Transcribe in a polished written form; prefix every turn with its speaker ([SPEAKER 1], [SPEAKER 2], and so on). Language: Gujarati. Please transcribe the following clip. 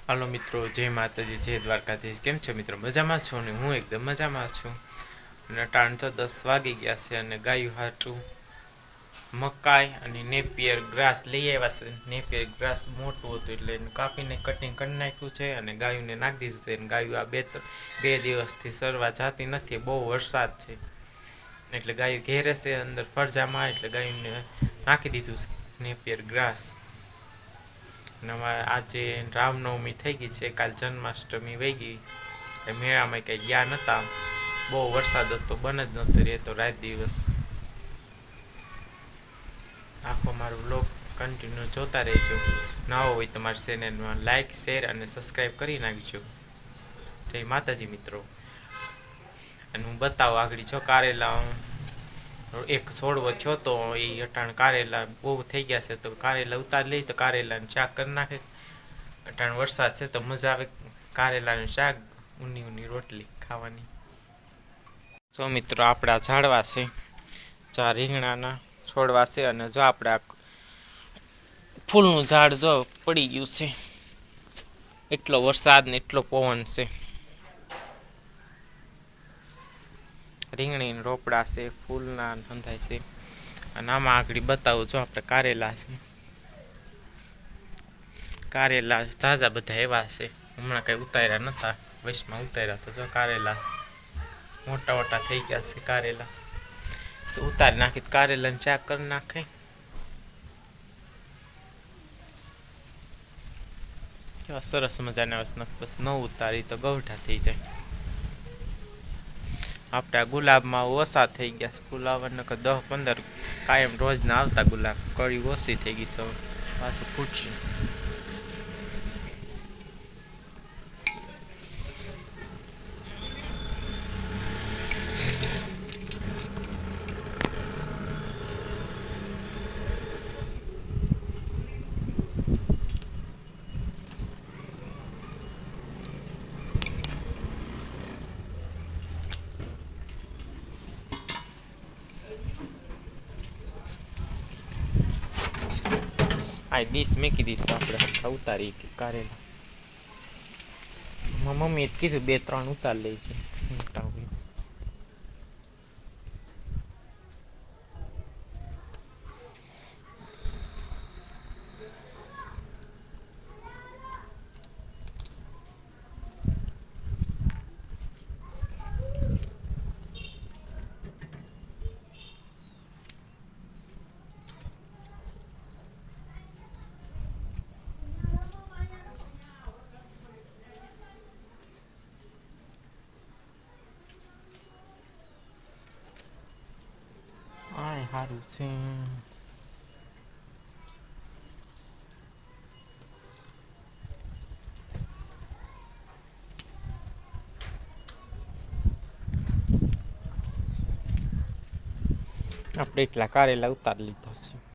[SPEAKER 1] હાલો મિત્રો, જય માતાજી, જય દ્વારકાધીશ। કેમ છો મિત્રો? મજામાં છો ને? હું એકદમ મજામાં છું। અને ટાણ તો 10 વાગી ગયા છે અને ગાયું હાટું મકાઈ અને નેપિયર ગ્રાસ લઈ આવ્યા છે। નેપિયર ગ્રાસ મોટું હતું એટલે કાપીને કટિંગ કરી નાખ્યું છે અને ગાયુંને નાખી દીધું છે। અને ગાયું આ બે દિવસથી સરવા જાતી નથી, બહુ વરસાદ છે એટલે ગાયું ઘેરે છે અંદર ફરજામાં, એટલે ગાયુંને નાખી દીધું છે નેપિયર ગ્રાસ। આજે રામનવમી થઈ ગઈ છે, કાલ જન્માષ્ટમી વહી ગઈ, મેળામાં કંઈ ગયા નહોતા, બહુ વરસાદ હતો, બન જ નહોતો રહેતો રાત દિવસ। આખો મારો બ્લોગ કન્ટિન્યુ જોતા રહેજો। નવો હોય તો મારી ચેનલમાં લાઇક, શેર અને સબસ્ક્રાઈબ કરી નાખજો। જય માતાજી મિત્રો। અને હું બતાવું આગળ જો કારેલા એક છોડવો થયો તો એ અટાણ કારેલા બહુ થઈ ગયા છે, તો કારેલા ઉતાર લઈ તો કારેલાનું શાક કરી નાખે। અટાણ વરસાદ છે તો મજા આવે કારેલાનું શાક, ઊની ઊની રોટલી ખાવાની। જો મિત્રો આપણા ઝાડવા છે, જો રીંગણાના છોડવા છે, અને જો આપણે ફૂલનું ઝાડ જો પડી ગયું છે, એટલો વરસાદ ને એટલો પવન છે। રીંગણીના રોપડા છે, ફૂલના અંધાય છે। અને આમાં આગળ બતાવું, જો આપણે કારેલા છે, કારેલા ઝાઝા બધા એવા છે, હમણાં કંઈ ઉતાર્યા નહોતા, વૈશમાં ઉતાર્યા તો જો કારેલા મોટા મોટા થઈ ગયા છે કારેલા, તો ઉતારી નાખી કારેલાને શાક કરી નાખે। કેવા સરસ મજાના બસ ન ઉતારી તો ગવઢા થઈ જાય। આપણે આ ગુલાબમાં ઓછા થઈ ગયા, ગુલાબને 10-15 કાયમ રોજના આવતા ગુલાબ, કળી ઓછી થઈ ગઈ છે, પાછું ફૂટશે। આ ડીશ મેકી દીધી તો આપણે ઉતારી કારેલા, મારી મમ્મીએ કીધું 2-3 ઉતાર લે છે મોટા હોય। આ સારું છે, આપણે એટલા કારેલા ઉતારી લીધા।